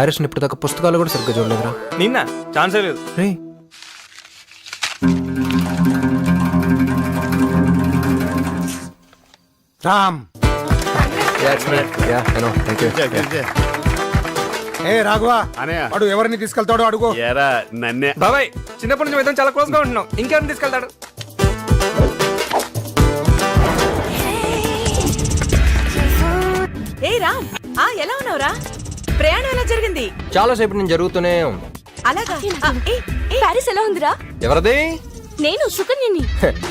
Paris ఇప్పుడు దాకా పుస్తకాలు కూడా సరిగ్గా చూడలేదురా. నిన్న ఛాన్సే లేదు. రే రామ్. ఏ రాఘవ, వాడు ఎవరిని తీసుకెళ్తాడో అడుగు. నన్నే బాబాయ్ చిన్నప్పటి నుంచి ఇద్దరం చాలా క్లోజ్ గా ఉంటున్నాం. ఇంకెవరిని తీసుకెళ్తాడు? ఏ రామ్, ఎలా ఉన్నావురా? ప్రయాణం ఎలా జరిగింది? చాలా సేపు నేను జరుగుతూనే ఉంది. అలాగా? ప్యారిస్ ఎలా ఉందిరా? ఎవరిది? నేను సుకన్యని.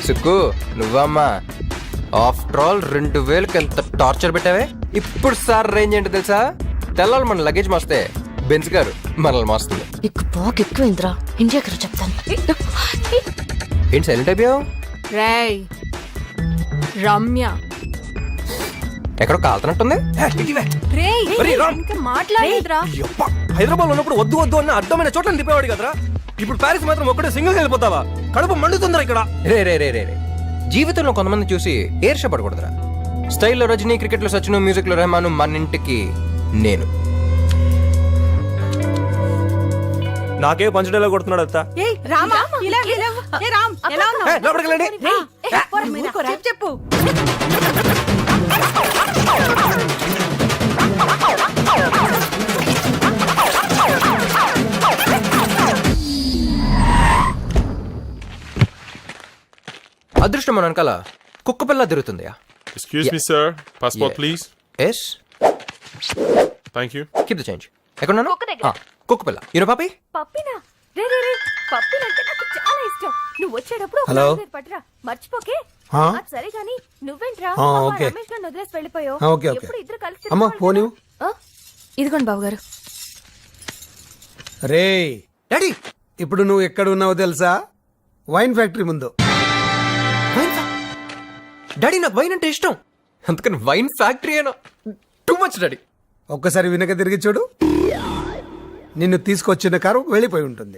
సుక్కు నువ్వమ్మా. ఆఫ్టర్ ఆల్ 2000కి ఎంత టార్చర్ పెట్టావే. ఇప్పుడు సార్ రేంజ్ ఏంటో తెలుసా? తెల్లాలి మన లగేజ్ మోస్తే బెంచ్ గారు మనల్ని మోస్తుంది. ఎక్కువైందిరా, ఇండియాకి చెప్తాను. ఏంటి సైలెంట్ అయిపోయావు? రేయ్ రమ్య ఎక్కడో కాలుతున్నట్టుంది. మాట్లాడేదిరా. హైదరాబాద్ ఉన్నప్పుడు వద్దు వద్దు అన్న అడ్డమైన చోట్ల తిప్పేవాడు కదరా. ఇప్పుడు ప్యారిస్ మాత్రం ఒక్కడే సింగిల్ వెళ్ళిపోతావా? కడుపు మండుతుందిరా ఇక్కడ. రే రే రే రే రే జీవితంలో కొంతమంది చూసి ఏర్షపడకూడదురా. స్టైల్లో రజనీ, క్రికెట్ లో సచిన్, మ్యూజిక్ లో రెహమాన్, మన ఇంటికి నేను. నాకే పంచడేలా కొడుతున్నాడు అత్త. చెప్పు. అదృష్టం మన వెనకాల కుక్క పిల్ల తిరుగుతుంది. Excuse me, sir. Passport, please. Yes Thank you. Keep the change. ఎక్కడున్నాను? కుక్క పిల్ల. యూనో పాపి? పప్పినా? రే రే రే, పప్పినంటే నాకు చాలా ఇష్టం. నువ్వు వచ్చేటప్పుడు హలో. పట్టరా, మర్చిపోకే. ఆ? సరే గాని నువ్వేంట్రా ఓకే. రమేష్ గారిని వదిలేసి వెళ్ళిపోయావు. Okay okay. ఎప్పుడు ఇద్దరు కలిసి అమ్మా ఫోన్ ఇదిగోండి బాబు గారు. రే డాడీ ఇప్పుడు నువ్వు ఎక్కడ ఉన్నావో తెలుసా? వైన్ ఫ్యాక్టరీ ముందు. డాడీ నాకు వైన్ అంటే ఇష్టం, అందుకని వైన్ ఫ్యాక్టరీ అయినా టూ మచ్ డాడీ. ఒక్కసారి వెనక తిరిగి చూడు. నిన్ను తీసుకొచ్చిన కారు వెళ్ళిపోయి ఉంటుంది.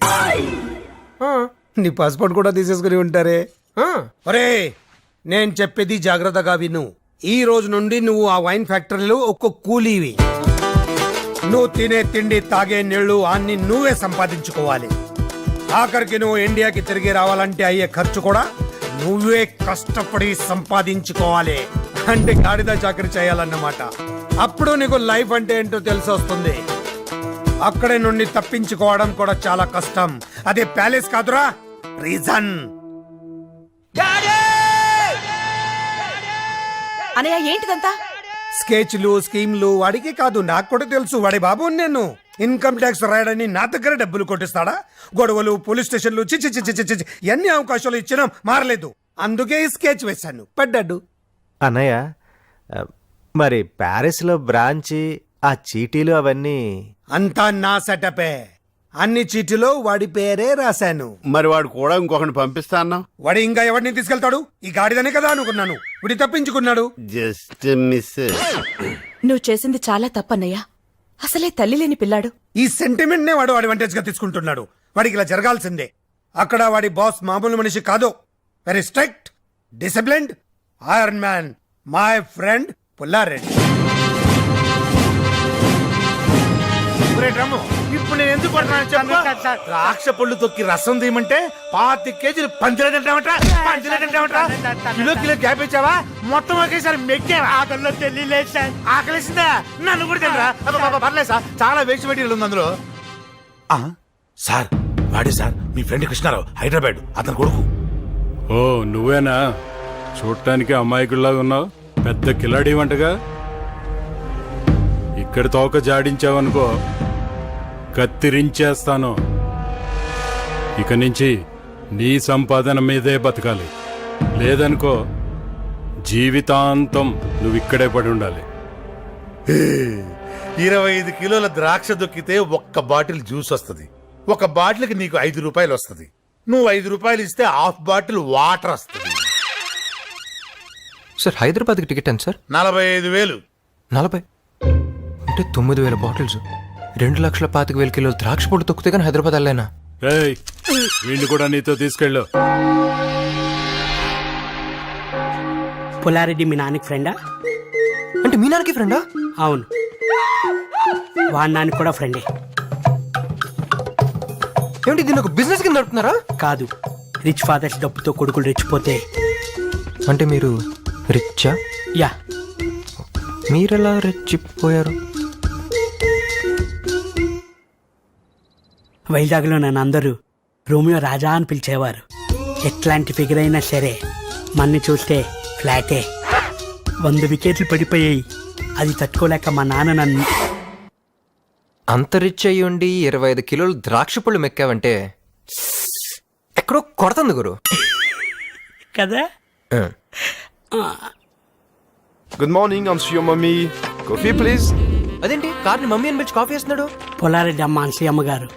నీ పాస్పోర్ట్ కూడా తీసేసుకుని ఉంటారే. ఒరే నేను చెప్పేది జాగ్రత్తగా విను. ఈ రోజు నుండి నువ్వు ఆ వైన్ ఫ్యాక్టరీలో ఒక్క కూలీవి. నువ్వు తినే తిండి, తాగే నీళ్లు అన్ని నువ్వే సంపాదించుకోవాలి. ఆఖరికి నువ్వు ఇండియాకి తిరిగి రావాలంటే అయ్యే ఖర్చు కూడా నువ్వే కష్టపడి సంపాదించుకోవాలి. అంటే గాడిద చాకరీ చేయాలన్నమాట. అప్పుడు నీకు లైఫ్ అంటే ఏంటో తెలిసి వస్తుంది. అక్కడే నుండి తప్పించుకోవడం కూడా చాలా కష్టం. అదే ప్యాలెస్ కాదురా, ప్రిజన్. అనయ్య ఏంటిదంతా? స్కెచ్లు, స్కీమ్లు వాడికి కాదు, నాకు కూడా తెలుసు. వాడి బాబు నేను ఇన్కమ్ ట్యాక్స్ రాయడని నా దగ్గర డబ్బులు కొట్టిస్తాడా? గొడవలు, పోలీస్ స్టేషన్లు, చిచి చిచి చిచి ఎన్ని అవకాశాలు ఇచ్చినా మారలేదు. అందుకే ఈ స్కెచ్ వేశాను, పడ్డాడు. అన్నయ్య మరి ప్యారిస్ లో బ్రాంచి, ఆ చీటీలు అవన్నీ అంతా నా సెటపే. అన్ని చీటిలో వాడి పేరే రాశాను. మరి వాడు కూడా ఇంకొకటి పంపిస్తా అన్నావు. వాడు ఇంకా ఎవరిని తీసుకెళ్తాడు? ఈ గాడిదనే కదా అనుకున్నాను. వాడి తప్పించుకున్నాడు. Just miss. నువ్వు చేసింది చాలా తప్పన్నయ్య. అసలే తల్లి లేని పిల్లాడు. ఈ సెంటిమెంట్ నే వాడు అడ్వాంటేజ్ గా తీసుకుంటున్నాడు. వాడికి ఇలా జరగాల్సిందే. అక్కడ వాడి బాస్ మామూలు మనిషి కాదు. Very strict, disciplined, iron man, my friend Pulla Reddy. ఇప్పుడు నేను ఎందుకు ద్రాక్ష పళ్ళు తొక్కి రసం తీయమంటే 25 కేజీలు పంచలేదంటావట. కిలో కిలో గ్యాప్ ఇచ్చావా? మొత్తం ఒకేసారి మెక్కావా? ఆకలిలో తెలియలేదు సార్. ఆకలిసిందా? నన్ను కూడా తినరా? పర్లేదు సార్, చాలా వేస్ట్ మెటీరియల్ ఉంది అందులో. సార్ వాడే సార్, మీ ఫ్రెండ్ కృష్ణారావు, హైదరాబాద్, అతని కొడుకు. ఓ నువ్వేనా? చూడటానికి అమాయకుల్లాగా ఉన్నావు, పెద్ద కిలాడి వంటగా. ఇక్కడ తోక జాడించావనుకో, కత్తిరించేస్తాను. ఇక నుంచి నీ సంపాదన మీదే బతకాలి. లేదనుకో జీవితాంతం నువ్వు ఇక్కడే పడి ఉండాలి. 25 కిలోల ద్రాక్ష దొక్కితే ఒక్క బాటిల్ జ్యూస్ వస్తుంది. ఒక బాటిల్కి నీకు 5 రూపాయలు వస్తుంది. నువ్వు 5 రూపాయలు ఇస్తే హాఫ్ బాటిల్ వాటర్ వస్తుంది. సార్ హైదరాబాద్కి టికెట్ ఎంత సార్? 45,000. 40 అంటే 9,000 బాటిల్స్, 2,25,000 కిలోలు ద్రాక్ష పొడి తొక్కితే కానీ హైదరాబాద్ వెళ్ళలేనా? ఏయ్, వీడిని కూడా నీతో తీసుకెళ్ళు. పుల్లారెడ్డి మీ నాన్నకి ఫ్రెండా? అంటే మీ నాన్నకి ఫ్రెండా? అవును, వాడి నాన్నకి కూడా ఫ్రెండే. ఏమిటి దీన్ని ఒక బిజినెస్ కింద నడుపుతున్నారా? కాదు, రిచ్ ఫాదర్స్ డబ్బుతో కొడుకులు రెచ్చిపోతే అంటే మీరు రిచ్చా? యా. మీరెలా రెచ్చిపోయారు? వైజాగ్లో నన్ను అందరూ రోమియో రాజా అని పిలిచేవారు. ఎట్లాంటి ఫిగర్ అయినా సరే మన్ని చూస్తే ఫ్లాటే. 100 వికెట్లు పడిపోయాయి. అది తట్టుకోలేక మా నాన్న నన్ను అంత రిచ్ అయ్యి ఉండి 25 కిలోలు ద్రాక్ష పళ్ళు మెక్కావంటే ఎక్కడో కొడుతుంది గురు. కదా. Good morning, I'm Sri mummy. Coffee please. అదేంటి కార్ని మమ్మీ అని పిలిచి కాఫీ వేస్తున్నాడు? పొలారెడ్డి అమ్మ అన్సయ్యమ్మ గారు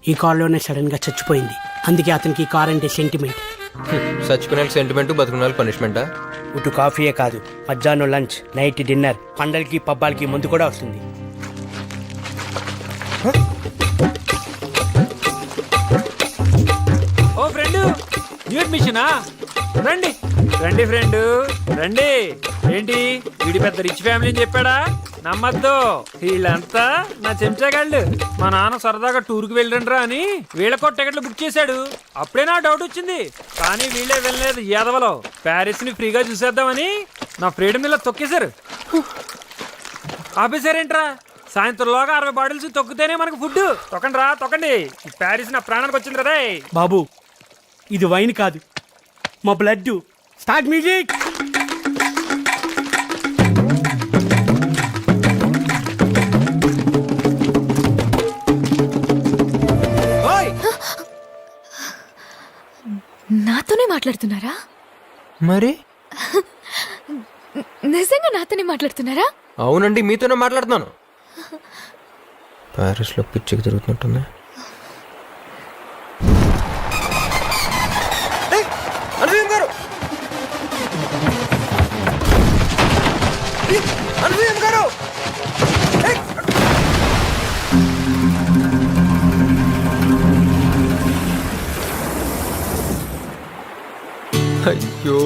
ఈ కారులోనే సడన్ గా చచ్చిపోయింది. అందుకే అతనికి ఈ కార్ అంటే సెంటిమెంట్. చచ్చుకునే సెంటిమెంట్, బతుకునే పనిష్మెంటా? ఇటు కాఫీయే కాదు, మధ్యాహ్నం లంచ్, నైట్ డిన్నర్, పండలకి పబ్బాలకి ముందు కూడా వస్తుంది. ఓ ఫ్రెండ్, న్యూ అడ్మిషనా? రండి రండి ఫ్రెండ్ రండి. ఏంటి వీడి పెద్ద రిచ్ ఫ్యామిలీ అని చెప్పాడా? నమ్మద్దు, వీళ్ళంతా నా చెంచాగాళ్ళు. మా నాన్న సరదాగా టూర్కి వెళ్ళండిరా అని వీళ్ళకో టికెట్లు బుక్ చేశాడు. అప్పుడే నా డౌట్ వచ్చింది, కానీ వీళ్ళే వెళ్ళలేదు. యాదవలో ప్యారిస్ ని ఫ్రీగా చూసేద్దామని నా ఫ్రీడమ్ ఇలా తొక్కేశారు. ఆపేశారేంట్రా? సాయంత్రంలోగా 60 బాటిల్స్ తొక్కితేనే మనకు ఫుడ్. తొక్కండి రా తొక్కండి. ఈ ప్యారిస్ నా ప్రాణానికి వచ్చింది కదా. బాబు, ఇది వైన్ కాదు, మా బ్లడ్. Start music. నాతోనే మాట్లాడుతున్నారా? మరి నిజంగా నాతోనే మాట్లాడుతున్నారా? అవునండి, మీతోనే మాట్లాడుతున్నాను. ప్యారిస్ లో పిచ్చికి తిరుగుతున్నట్టుంది. అయ్యో,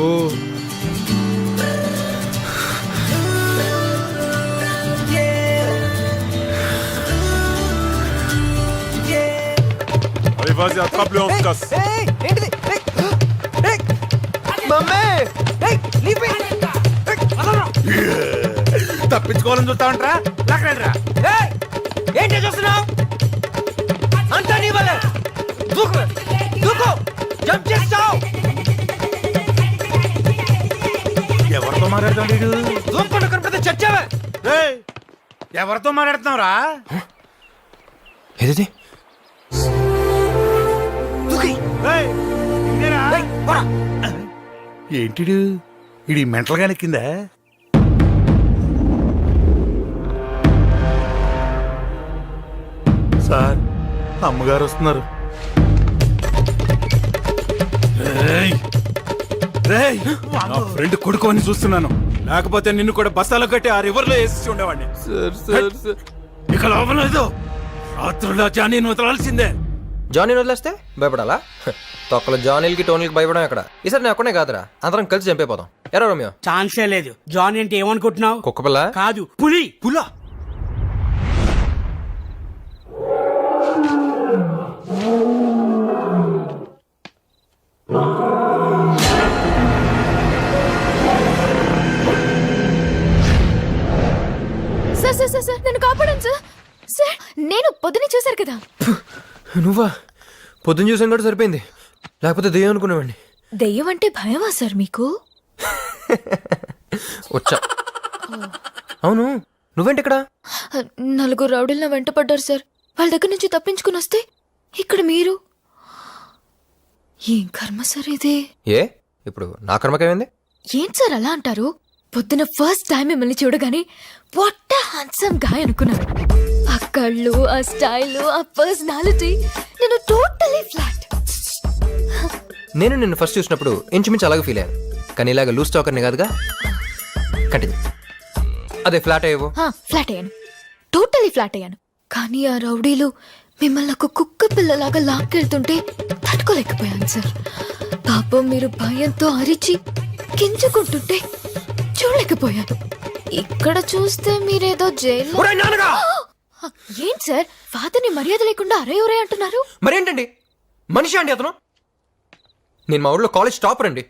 తప్పించుకోవాలని చూస్తా ఉంటారా? ఏంటి చూస్తున్నావు? అంతా నీ వల్లే. దూకు దూకు, జంప్ చేస్తావు. ఎవరితో మాట్లాడుతాడు? దూకుండా కనపడితే చచ్చావే. ఎవరితో మాట్లాడుతున్నావురా? ఏది ఏంటిడు ఇది మెంటల్ గా నెక్కిందా? సార్, అమ్మగారు వస్తున్నారు. నా ఫ్రెండ్ కొడుకు అని చూస్తున్నాను, లేకపోతే నిన్ను కూడా బస్తాలో కట్టి ఆ రివర్ లో వేసి ఉండేవాడిని. ఇక లోపల లేదు, రాత్రుల్లో జానీని వదలాల్సిందే. జానీ వదిలేస్తే భయపడాలా? తొక్కల జానీలకి టోనీలకి భయపడం ఎక్కడ? ఈసారి నేను ఒక్కనే కాదురా, అందరం కలిసి చంపైపోతాం. ఎరా రోమియో? ఛాన్సే లేదు. జాన్ అంటే ఏమనుకుంటున్నావు? కుక్కపిల్ల కాదు, పులి. పులా? సార్ సార్ సార్ సార్, నన్ను కాపాడండి సార్. సార్, నేను పొద్దునే చూశారు కదా. నువ్వా? పొద్దున్న చూసాను కూడా సరిపోయింది, లేకపోతే దెయ్యం అనుకునేవాడిని. దెయ్యం అంటే భయమా సార్ మీకు? వచ్చా. అవును, నువ్వేంటి ఇక్కడ? నలుగురు రౌడీలు నా వెంట పడ్డారు సార్. వాళ్ళ దగ్గర నుంచి తప్పించుకుని వస్తే ఇక్కడ మీరు. ఏం కర్మ సార్ ఇది? ఏ ఇప్పుడు నా కర్మకేమైంది? ఏంటి సార్ అలా అంటారు? పొద్దున ఫస్ట్ టైం మిమ్మల్ని చూడగానే వాట్ హ్యాండ్సమ్ గాయ్ అనుకున్నాను. ఆ కళ్ళు, ఆ స్టైల్, ఆ పర్సనాలిటీ, నేను టోటలీ ఫ్లాట్. నేను నిన్ను ఫస్ట్ చూసినప్పుడు ఇంచుమించు అలాగే ఫీల్ అయ్యాను, కానీ ఇలాగ లూజ్ టాకర్ని కాదుగా. కంటిన్యూ. అదే ఫ్లాట్ అయ్యేవో. ఫ్లాట్ అయ్యాను, టోటలీ ఫ్లాట్ అయ్యాను. కానీ ఆ రౌడీలు మిమ్మల్ని ఒక కుక్క పిల్లలాగా లాక్కెళ్తుంటే తట్టుకోలేకపోయాను సార్. పాపం మీరు భయంతో అరిచి గింజుకుంటుంటే చూడలేకపోయాను. ఇక్కడ చూస్తే మీరేదో జైల్లో. ఏంటి సార్, ఫాదర్ని మర్యాద లేకుండా అరే ఒరే అంటున్నారు? మరేంటండి, మనిషి అండి అతను. నేను మా ఊళ్ళో కాలేజ్ టాపర్ అండి.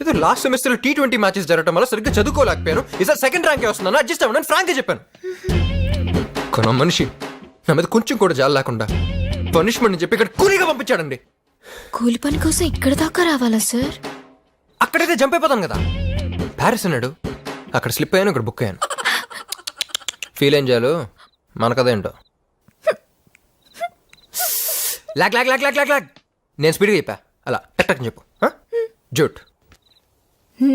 ఏదో లాస్ట్ సెమిస్టర్ T20 మ్యాచెస్ జరగడం వల్ల సరిగ్గా చదువుకోలేకపోయాను. ఈసారి సెకండ్ ర్యాంకే వస్తున్నాను, అడ్జస్ట్ అవ్వను ఫ్రాంక్గా చెప్పాను. కొన మనిషి నా మీద కొంచెం కూడా జాలి లేకుండా పనిష్మెంట్ చెప్పి ఇక్కడ కూలీగా పంపించాడండి. కూలి పని కోసం ఇక్కడ దాకా రావాలా సార్? అక్కడైతే జంప్ అయిపోతాను కదా. ప్యారిస్ అన్నాడు, అక్కడ స్లిప్ అయ్యాను, ఇక్కడ బుక్ అయ్యాను. ఫీల్ ఏం చేయాలి మన కథ ఏంటో. లాగ్ లాగ్ లాగ్ లాగ్ లాగ్ లాగ్ నేను స్పీడ్గా చెప్పా, అలా టక్ టక్ చెప్పు. జూట్.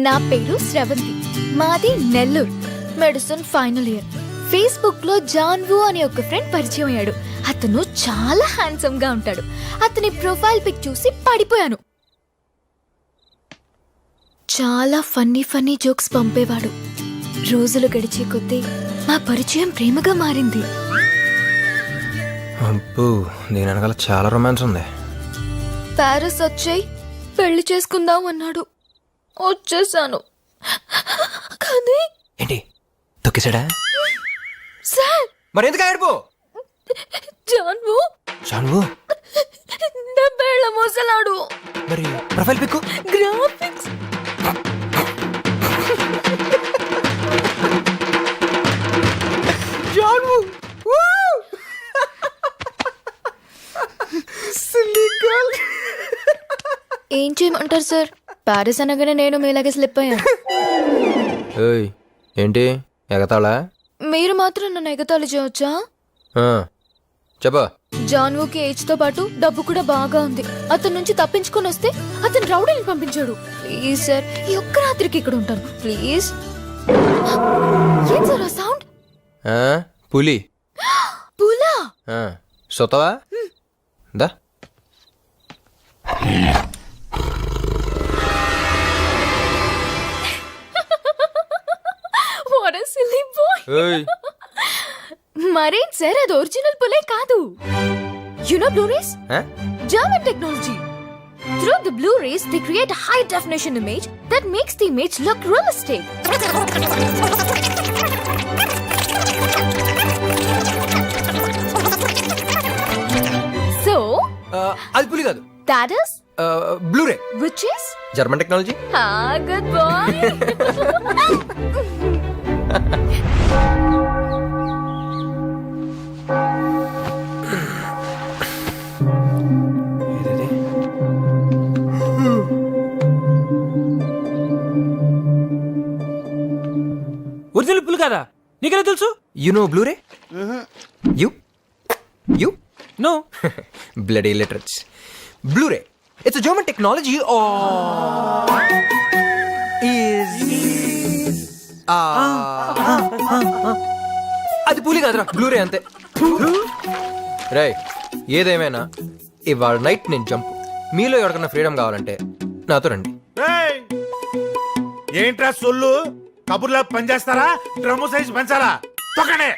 నా పేరు శ్రవంతి, మాది Nellore. Medicine final year. Facebook లో జాన్వు అనే ఒక ఫ్రెండ్ పరిచయం అయ్యాడు. అతను చాలా హ్యాండ్సమ్ గా ఉంటాడు. అతని ప్రొఫైల్ పిక్ చూసి పడిపోయాను. చాలా ఫన్నీ ఫన్నీ జోక్స్ పంపేవాడు. రోజులు గడిచే కొద్దీ మా పరిచయం ప్రేమగా మారింది. అబ్బో, దీని వెనకాల చాలా రొమాన్స్ ఉంది. ప్యారిస్ వచ్చాయి, పెళ్లి చేసుకుందాం అన్నాడు. వచ్చేసాను. కానీ ఏంటి తొక్కేసాడా? సార్, మరి ఎందుకు ఆడిపో జాన్వు చాలు. 70 ఏళ్ల మోసలాడు. మరి ప్రొఫైల్ పిక్ గ్రాఫిక్స్ జాన్వు. ఏం చేయమంటారు సార్? ప్యారిస్ అనగానే నేను మీలాగే స్లిప్ అయ్యాను. ఏయ్ ఏంటి ఎగతాళా? మీరు మాత్రం నన్ను ఎగతాళి చేయవచ్చా? చెప్పా. జాన్వుకి ఏజ్ తో పాటు డబ్బు కూడా బాగా ఉంది. అతని నుంచి తప్పించుకొని వస్తే అతను రౌడీని పంపించాడు. ప్లీజ్ సార్, ఈ ఒక్క రాత్రికి ఇక్కడ ఉంటాను ప్లీజ్. ఏం సార్ ఆ సౌండ్? పులి. పులా? సొతవా దా. What a silly boy. మరేం సార్, అది ఒరిజినల్ పులే కాదు. You know Blu-rays? German technology. Through the Blu-rays, they create a high definition image that makes the image look realistic. So, అది పులి కాదు. that is bluray. which is German technology. good boy. Original పుల్ కదా, నీకెలా తెలుసు? You know bluray? You know. Bloody literates. Bluray it's German technology. అది పులి కాదురా, బ్లూరే అంతే. రై ఏదేమైనా ఇవాళ నైట్ నేను జంప్. మీలో ఎవరికైనా ఫ్రీడమ్ కావాలంటే నాతో రండి. ఏయ్! ఏంట్రా సొల్లు? కబుర్లా పనిచేస్తారా? డ్రమ్ము సైజ్ పెంచాలా? తొక్కనే.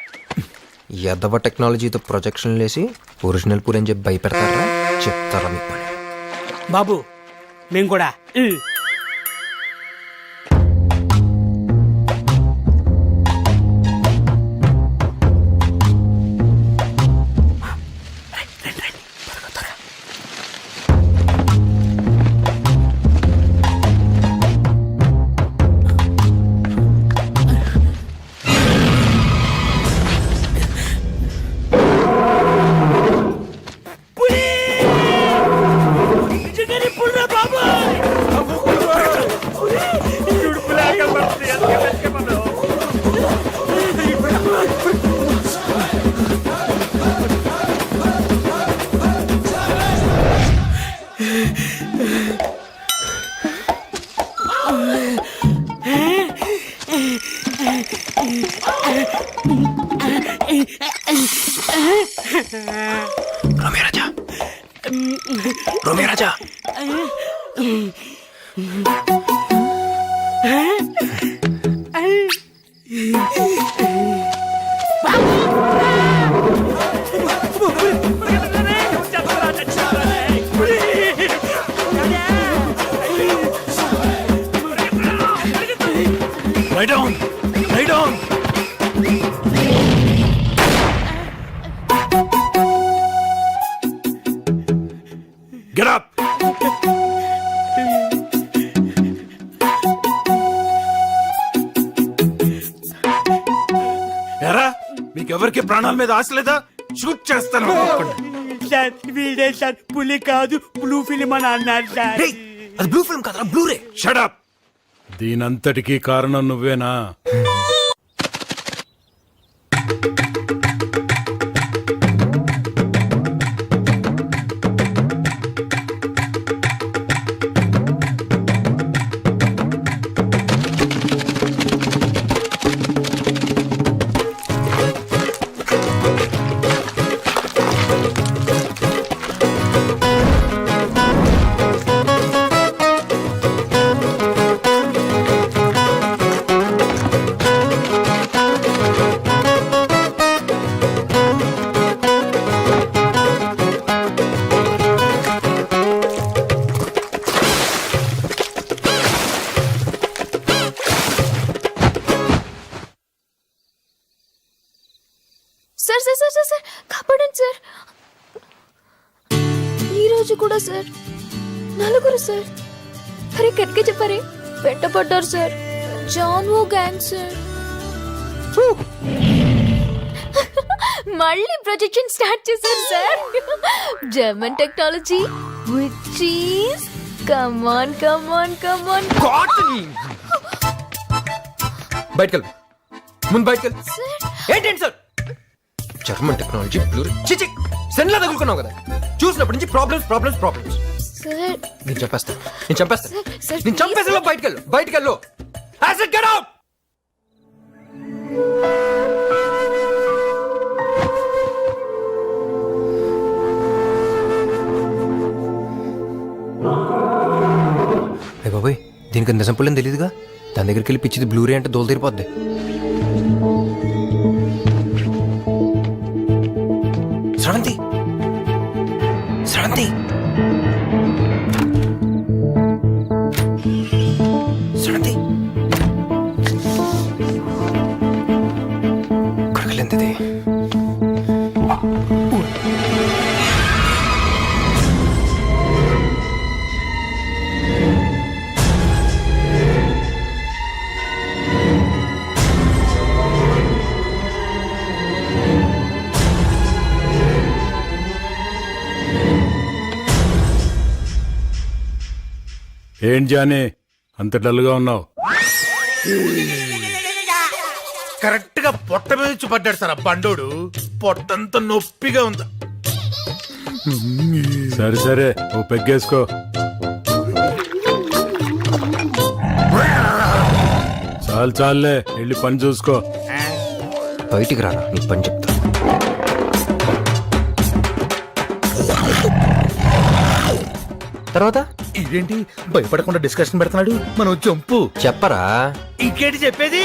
ఎదవ టెక్నాలజీతో ప్రొజెక్షన్ లేసి ఒరిజినల్ పూరి అని చెప్పి భయపెడతారా? చెప్తారా మీ పని. బాబు మేము కూడా రోమియో రాజా. Lie down! Lie down! ప్రాణాల మీద ఆశ లేదా? షూట్ చేస్తాను. సార్ వీడే సార్ పులి కాదు బ్లూ ఫిలిం అని అన్నారు సార్. రేయ్, అది బ్లూ ఫిల్మ్ కాదురా, బ్లూరే. Shut up! దీనంతటికీ కారణం నువ్వేనా? Sir sir sir sir sir కాపాడండి సార్. ఈ రోజు కూడా సార్ నలుగురు సార్. అరే కట్కే చెప్పారే వెంటపడ్డారు సార్. జాన్వో గ్యాంగ్ సార్. మళ్ళీ ప్రొజెక్షన్ స్టార్ట్ చేశారు sir. German technology which is come on come on come on. బయటకెళ్ళు, ముందు బయటకెళ్ళు. సార్ ఏంటండి సార్? జర్మన్ టెక్నాలజీ, బ్లూ చిచి సెన్లా తగులుకున్నావు కదా. చూసినప్పటి నుంచి ప్రాబ్లమ్స్ ప్రాబ్లమ్స్ ప్రాబ్లమ్స్. సార్ నేను చంపేస్తా, నేను చంపేస్తా, సార్, నేను చంపేస్తా. బయటకెళ్ళు, బయటకెళ్ళు. I said get out! బాబాయ్, దీనికి నిజం పుల్లని తెలియదుగా. దాని దగ్గరికి వెళ్ళి పిచ్చిది బ్లూరే అంటే దోలు తీరిపోద్ది. శ్రవంతి, శ్రవంతి, శ్రవంతి, కడగలేంది. ఏం జానే అంత డల్గా ఉన్నావు? కరెక్ట్ గా పొట్ట మీద వచ్చి పడ్డాడు సార్ ఆ బండోడు. పొట్టంతా నొప్పిగా ఉంది. సరే సరే, ఓ పెగ్గేసుకో. చాలు చాలులే, వెళ్ళి పని చూసుకో. బయటికి రారా, నీ పని చెప్తా. తర్వాత ఇదేంటి భయపడకుండా డిస్కషన్ పెడుతున్నాడు? మనం చంపు చెప్పరా. ఇంకేంటి చెప్పేది?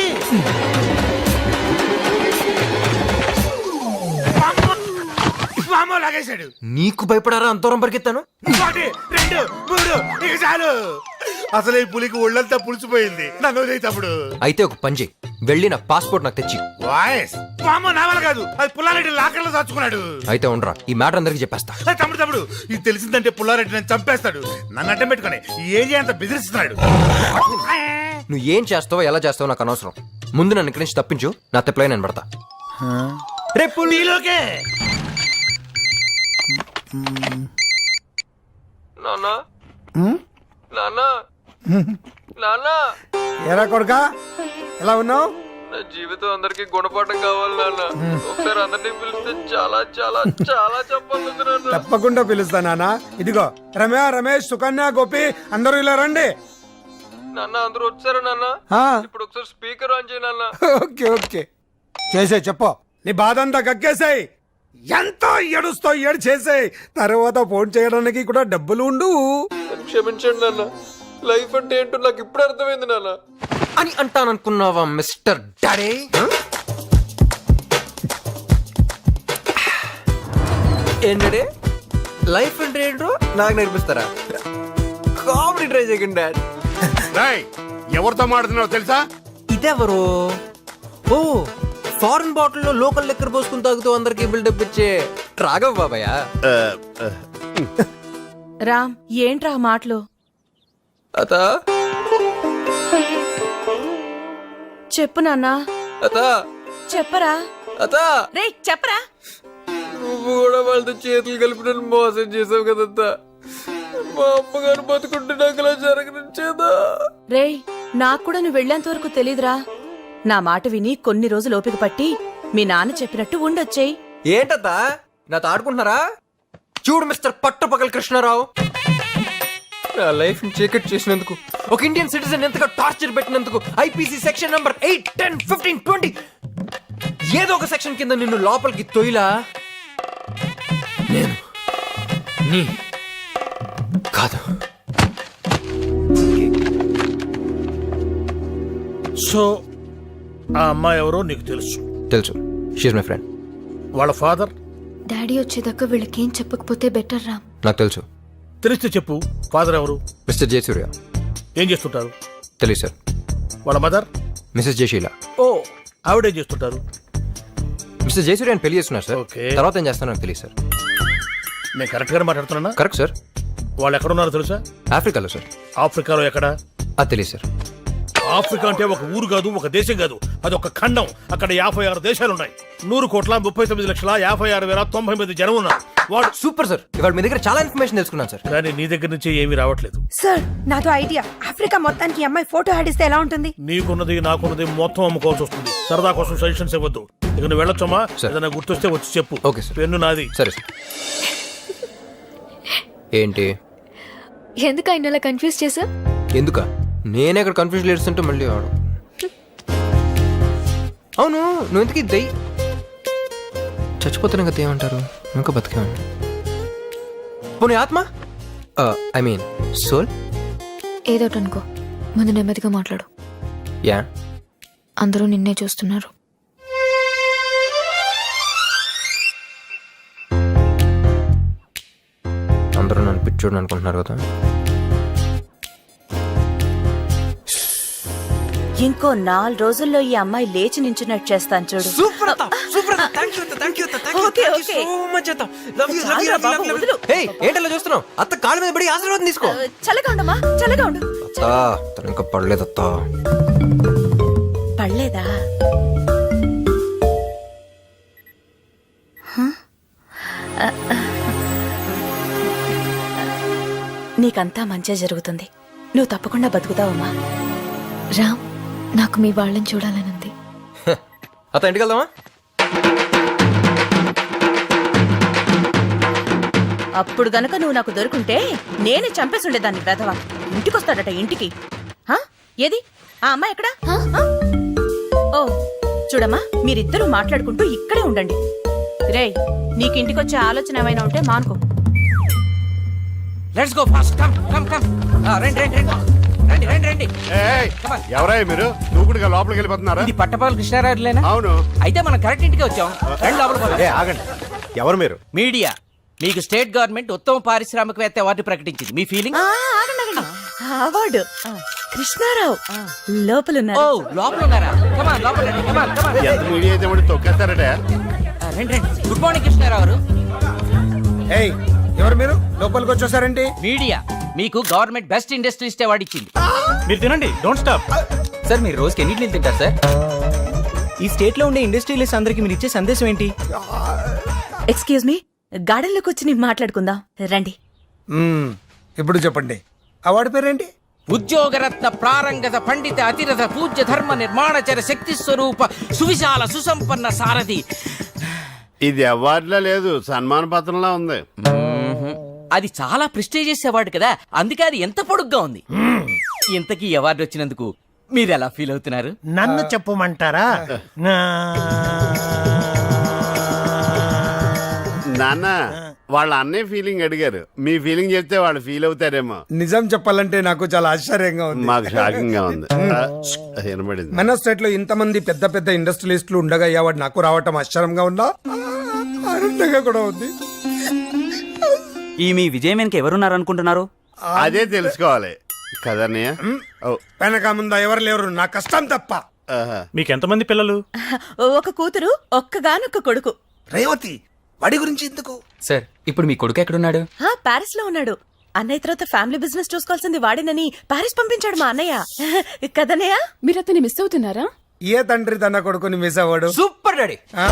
లాగేశాడు. నీకు భయపడారా అంత దూరం పరిగెత్తాను? 1 2 3 ఇక చాలు. అసలు ఈ పులికి ఒళ్ళంతా పులిసిపోయింది. నన్ను వదిలేయ్ తమ్ముడు. అయితే ఒక పని చేయి, వెళ్ళి నా పాస్పోర్ట్ నాకు తెచ్చి. వాయిస్ వామ్మో, నా వల్ల కాదు. అది పుల్లారెడ్డి లాకర్లో దాచుకున్నాడు. అయితే ఉండరా, ఈ మ్యాటర్ అందరికి చెప్పేస్తా. తమ్ముడు తమ్ముడు, ఇది తెలిసిందంటే పుల్లారెడ్డి నన్ను చంపేస్తాడు. నన్ను అడ్డం పెట్టుకుని ఏం చేయంత బెదిరిస్తున్నాడు. నువ్వు ఏం చేస్తావో ఎలా చేస్తావో నాకు అనవసరం. ముందు నన్ను ఇక్కడి నుంచి తప్పించు, నా తెప్పలై నేను పడతా. రేపు నీలోకే నాన్నా, నాన్నా, నాన్నా, ఎరా కొడుకా ఎలా ఉన్నావు? నా జీవితం అందరికి గుణపాఠం కావాలి నాన్న. ఒకసారి అందరినీ పిలిస్తే చాలా చాలా చాలా చెప్పాలి నాన్న. తప్పకుండా పిలుస్తా నాన్న. ఇదిగో రమ్య, రమేష్, సుకన్య, గోపి అందరూ ఇలా రండి. నాన్న అందరూ వచ్చారా నాన్న? ఆ, ఇప్పుడు ఒకసారి స్పీకర్ ఆన్ చేయి నాన్న. ఓకే ఓకే చేసే చెప్పు. నీ బాధ అంతా కక్కేసాయి. ఎంతో ఏడుస్తో ఏడు చేసాయి. తర్వాత ఫోన్ చేయడానికి కూడా డబ్బులు ఉండు. క్షమించండి నాన్న, లైఫ్ అంటే ఏంటో నాకు ఇప్పుడు అర్థమైంది నాన్న అని అంటాననుకున్నావా మిస్టర్ డాడీ? ఏంటంటే లైఫ్ అంటే ఏంటో నాకు నేర్పిస్తారా? కామెడీ ట్రై చేయకండి డాడ్. ఎవరితో మాడుతున్నావు తెలుసా? ఇదెవరు? ఓ, ఫారెన్ బాటిల్లో లోకల్ లెక్కర్ పోసుకుని తాగుతూ అందరికి బిల్డప్ ఇచ్చే రాఘవ్ బాబాయ్. రామ్, ఏంట్రా మాటలు? అత చెప్పు నాన్నా, అత చెప్పరా. అత్త రే చెప్పరా. నువ్వు కూడా వాళ్ళతో చేతులు కలిపి నన్ను మోసం చేసావు కదత్తా. మా అమ్మగారు బతుకుంటే నాకు ఇలా జరగనిచ్చేదా? రే నాకు కూడా నువ్వు వెళ్ళేంత వరకు తెలీదురా. నా మాట విని కొన్ని రోజులు ఓపిక పట్టి మీ నాన్న చెప్పినట్టు ఉండొచ్చేయి. ఏంటత్తా నాతో ఆడుకుంటున్నారా? చూడు మిస్టర్ పట్టపగల కృష్ణారావు, నా లైఫ్ ని చీకట్ చేసినందుకు, ఒక ఇండియన్ సిటిజన్ ఎంతగా టార్చర్ పెట్టినందుకు ఐపీసీ సెక్షన్ నంబర్ 8, 10, 15, 20 ఏదో ఒక సెక్షన్ కింద నిన్ను లోపలికి తొయిలా నేను నీ కాదు. సో ఆ అమ్మాయి ఎవరో నీకు తెలుసు? తెలుసు. She my friend. వాళ్ళ ఫాదర్? డాడీ వచ్చేదాకా వీళ్ళకేం చెప్పకపోతే బెటర్ రామ్. నాకు తెలుసు. తెలిస్తే చెప్పు. ఫాదర్ ఎవరు? మిస్టర్ జయసూర్య. ఏం చేస్తుంటారు? తెలియదు సార్. వాళ్ళ మదర్? మిస్సెస్ జయశీల. ఓ, ఆవిడేం చేస్తుంటారు? మిస్టర్ జయసూర్య పెళ్లి చేస్తున్నారు సార్. ఓకే. తర్వాత ఏం చేస్తానో నాకు తెలియదు సార్. నేను కరెక్ట్ గానే మాట్లాడుతున్నా? Correct sir. వాళ్ళు ఎక్కడున్నారో తెలుసా? ఆఫ్రికాలో సార్. ఆఫ్రికాలో ఎక్కడ? అది తెలియదు సార్. ఆఫ్రికా అంటే ఒక ఊరు కాదు, ఒక దేశం కాదు, అది ఒక ఖండం. అక్కడ 56 దేశాలున్నాయి. 100,39,56,099 జనం ఉన్నారు. వాడు సూపర్ సార్. ఇవాళ మీ దగ్గర చాలా ఇన్ఫర్మేషన్ తెలుసుకున్నాను సార్. కానీ నీ దగ్గర నుంచి ఏమీ రావట్లేదు. సార్ నాతో ఐడియా. ఆఫ్రికా మొత్తానికి ఈ అమ్మాయి ఫోటో ఆడిస్తే ఎలా ఉంటుంది? నీకున్నది నాకున్నది మొత్తం అమ్ముకోవాల్సి వస్తుంది. సరదా కోసం సజెషన్స్ ఇవ్వద్దు. ఇక నువ్వు వెళ్ళొచ్చమ్మా. ఏదైనా గుర్తొస్తే వచ్చి చెప్పు. Okay sir. పెన్ను నాది. సరే సార్. ఏంటి ఎందుకు ఆయన అలా కన్ఫ్యూజ్ చేసా? ఎందుక నేనే ఇక్కడ కన్ఫ్యూజన్ లేస్తుంటే మళ్ళీ వాడు. అవును నువ్వు ఎందుకు దయ్యి చచ్చిపోతున్నా కదా ఏమంటారు? ఇంకా బతికేవాడిని. పోనీ ఆత్మ, ఐ మీన్ సోల్. ఏదోటి అనుకో, ముందు నెమ్మదిగా మాట్లాడు. యా అందరూ నిన్నే చూస్తున్నారు. అందరూ నన్ను పిచ్చోడు అనుకుంటున్నారు కదా. ఇంకో 4 రోజుల్లో ఈ అమ్మాయి లేచి నించున్నట్టు చేస్తాను చూడు. సూపర్ అత్త, సూపర్ అత్త. థాంక్యూ అత్త, థాంక్యూ అత్త, థాంక్యూ అత్త, థాంక్యూ సో మచ్ అత్త. Love you, love you, love you, love you. Hey ఏంటలా చూస్తున్నావు? అత్త కాళ్ళ మీద పడి ఆశీర్వాదం తీసుకో. చల్లగా ఉండమ్మా, చల్లగా ఉండు. అత్త తను ఇంకా పడలేదు అత్త. పడలేదా? నీకంతా మంచిగా జరుగుతుంది. నువ్వు తప్పకుండా బతుకుతావమ్మా. రామ్, నాకు మీ వాళ్ళని చూడాలనుంది. అత్త ఇంటికి వెళ్దామా? అప్పుడు గనక నువ్వు నాకు దొరుకుంటే నేనే చంపేసి ఉండేదాన్ని. వెధవా ఇంటికొస్తాడట ఇంటికి. హా? ఏది ఆ అమ్మాయి ఎక్కడా? హా? ఓ చూడమ్మా, మీరిద్దరూ మాట్లాడుకుంటూ ఇక్కడే ఉండండి. రేయ్ నీకు ఇంటికొచ్చే ఆలోచన ఏమైనా ఉంటే మానుకో. Let's go fast. Come come come. రండి రండి రండి రండి రండి రండి. ఎవరయ్య మీరు? దూకుడుగా లోపలికి వెళ్ళిపోతున్నారా? ఇది పట్టపాల కృష్ణారావులేనా? అవును. అయితే మనం కరెక్ట్ ఇంటికి వచ్చాం. రండి లోపలికి. ఏ ఆగండి, ఎవరు మీరు? మీడియా. మీకు స్టేట్ గవర్నమెంట్ ఉత్తమ పారిశ్రామికవేత్త అవార్డు ప్రకటించింది. మీ ఫీలింగ్? అవార్డు కృష్ణారావు లోపలున్నారు. ఓ లోపల ఉన్నారా? కమాన్ లోపల రండి. కమాన్ కమాన్. ఎంత మీడియా అయితే మళ్ళీ తొక్కేస్తారట. రండి రండి. గుడ్ మార్నింగ్ కృష్ణారావు గారు. ఏయ్ ఎవరు మీరు? లోపలికి వచ్చేసారండి. మీడియా మీకు గవర్నమెంట్ బెస్ట్ ఇండస్ట్రియలిస్ట్ అవార్డు ఇచ్చింది. మీరు తినండి, డోంట్ స్టాప్. సార్ మీరు రోజుకి ఎన్ని ఇడ్లీలు తింటారు సార్? ఈ స్టేట్ లో ఉండే ఇండస్ట్రియలిస్ట్ అందరికి మీరు ఇచ్చే సందేశం ఏంటి? ఎక్స్క్యూజ్ మీ, గార్డెన్ లోకి వచ్చి మాట్లాడుకుందాం రండి. ఇప్పుడు చెప్పండి, అవార్డు పేరేంటి? ఉద్యోగరత్న ప్రారంగత పండిత అతిరథ పూజ్య ధర్మ నిర్మాణచర శక్తి స్వరూప సువిశాల సుసంపన్న సారథి. ఇది అవార్డులా లేదు, సన్మాన పత్రంలా ఉంది. అది చాలా ప్రెస్టీజియస్ అవార్డు కదా, అందుకే అది ఎంత పొడుగ్గా ఉంది. ఇంతకీ అవార్డు వచ్చినందుకు మీరు ఎలా ఫీల్ అవుతున్నారు? నన్ను చెప్పమంటారా? నాన్న వాళ్ళ అన్నయ్య ఫీలింగ్ అడిగారు. మీ ఫీలింగ్ చెప్తే వాళ్ళు ఫీల్ అవుతారేమో. నిజం చెప్పాలంటే నాకు చాలా ఆశ్చర్యంగా ఉంది. మాకు షాకింగ్ గా ఉంది. వినబడింది. మన స్టేట్ లో ఇంతమంది పెద్ద పెద్ద ఇండస్ట్రియలిస్టులు ఉండగా ఈ అవార్డు నాకు రావటం ఆశ్చర్యంగా ఉందా, ఆనందంగా కూడా ఉంది. ఈ మీ విజయం వెనక ఎవరున్నారనుకుంటున్నారు? అదే తెలుసుకోవాలి కదన్నయ్య. వెనక ముందా ఎవరు లేరు, నా కష్టం తప్ప. మీకు ఎంతమంది పిల్లలు? ఒక కూతురు, ఒక్కగానొక్క కొడుకు. రేవతి, వాడి గురించి ఎందుకు? సార్ ఇప్పుడు మీ కొడుకు ఎక్కడున్నాడు? పారిస్ లో ఉన్నాడు. అన్నయ్య తర్వాత ఫ్యామిలీ బిజినెస్ చూసుకోవాల్సింది వాడినని పారిస్ పంపించాడు మా అన్నయ్య. కదన్నయ్య? మీరు అతన్ని మిస్ అవుతున్నారా? ఏ తండ్రి తన కొడుకుని మిస్ అవ్వడు? Super daddy. ఆ?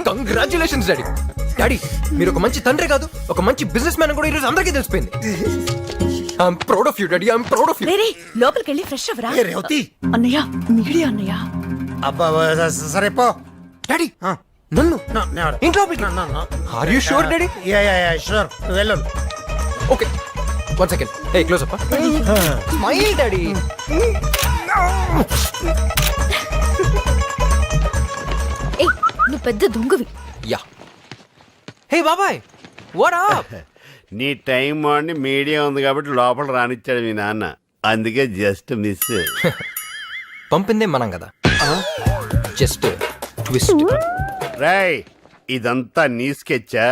Congratulations daddy. డాడీ మీరు ఒక మంచి తండ్రి కాదు, ఒక మంచి బిజినెస్ మ్యాన్ కూడా ఈరోజు అందరికీ తెలిసిపోయింది. I'm proud of you daddy, I'm proud of you. రేరే లోపలికి వెళ్ళి ఫ్రెష్ అవ్వరా. ఏ రేవతి, అన్నయ్య మీడియా అన్నయ్య. అబ్బా సరే పో. డాడీ నన్ను ఇంట్లో are you sure daddy? Sure, వెళ్ళు. Okay 1 second. Hey close up. Smile daddy. ఏ నువ్వు పెద్ద దొంగవి. యా. హే బాబాయ్ వాట్ అప్? నీ టైం బాగుండి మీడియా ఉంది కాబట్టి లోపల రానిచ్చాడు మీ నాన్న, అందుకే జస్ట్ మిస్. పంపిందే మనం కదా, జస్ట్ ట్విస్ట్. రాయ్ ఇదంతా నీ స్కెచ్చా?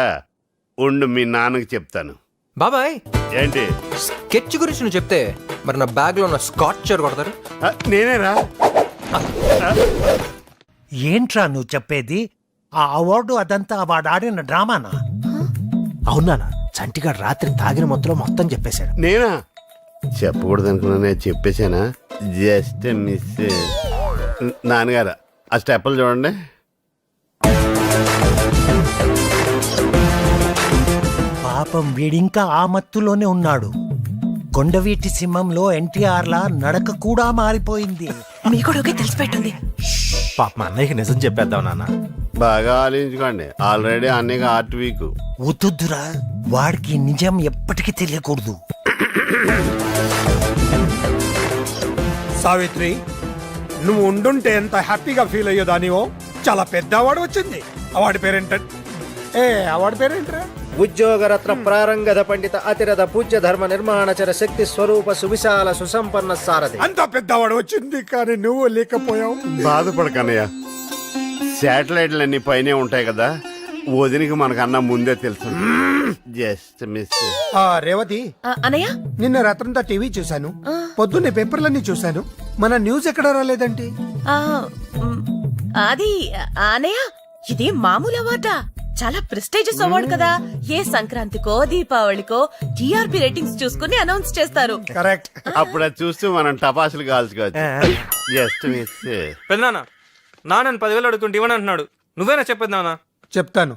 ఉండు మీ నాన్నకి చెప్తాను. బాబాయ్ ఏంటి? స్కెచ్ గురించి నువ్వు చెప్తే మరి నా బ్యాగ్ లో ఉన్న స్కాచర్ కొడతారు. నేనేరా? ఏంట్రా నువ్వు చెప్పేది? ఆ అవార్డు అదంతా వాడు ఆడిన డ్రామానా? అవునా చంటిగాడు రాత్రి తాగిన మొత్తం చెప్పేశాడు. నేనా? చెప్పకూడదు అనుకున్నా, చెప్పేశానా? Just miss. నాన్నగారు ఆ స్టెప్పులు చూడండి. పాపం వీడింకా ఆ మత్తులోనే ఉన్నాడు. కొండవీటి సింహంలో ఎన్టీఆర్ లా నడక కూడా మారిపోయింది. మీ కొడుకే తెలిసిపెట్టుంది. పాప మా అన్నయ్యకి నిజం చెప్పేద్దాం నాన్న. బాగా ఆలోచించుకోండి, ఆల్రెడీ అన్నయ్యకి ఆర్ట్ వీక్. వద్దురా, వాడికి నిజం ఎప్పటికీ తెలియకూడదు. సావిత్రి, నువ్వు ఉండుంటే ఎంత హ్యాపీగా ఫీల్ అయ్యేదానివో. చాలా పెద్ద అవార్డు వచ్చింది. అవార్డు పేరేంట? అవార్డు పేరేంట్రా? ఉద్యోగరత్న ప్రారంగధ పండిత అతిరథ పూజ్య ధర్మ నిర్మాణచర శక్తి స్వరూప సువిశాల సుసంపన్న సారథి. అంత పెద్ద అవార్డు వచ్చింది కానీ నువ్వు లేకపోయావు. బాధపడకన్నయ్య, శాటిలైట్లు అన్ని పైనే ఉంటాయి కదా, వదినికి మనకన్నా ముందే తెలుసు. Just miss. రేవతి, అన్నయ్య నిన్న రాత్రంతా టీవీ చూశాను, పొద్దున్నే పేపర్లన్నీ చూశాను. మన న్యూస్ ఎక్కడ రాలేదంటే? ఆ, మ్, అది అన్నయ్య ఇది మామూలు అవార్డా, చాలా ప్రెస్టీజియస్ అవార్డు కదా. ఏ సంక్రాంతికో దీపావళికో టీఆర్పీ రేటింగ్స్ చూసుకుని అనౌన్స్ చేస్తారు. కరెక్ట్. అప్పుడు అది చూస్తూ మనం టపాసులు కాల్చుకోవచ్చు. Just miss. పెద్దనాన్న నాన్న 10,000 అడుగుతుంటే ఇవ్వని అంటున్నాడు. నువ్వేనా చెప్పేది నాన్న? చెప్తాను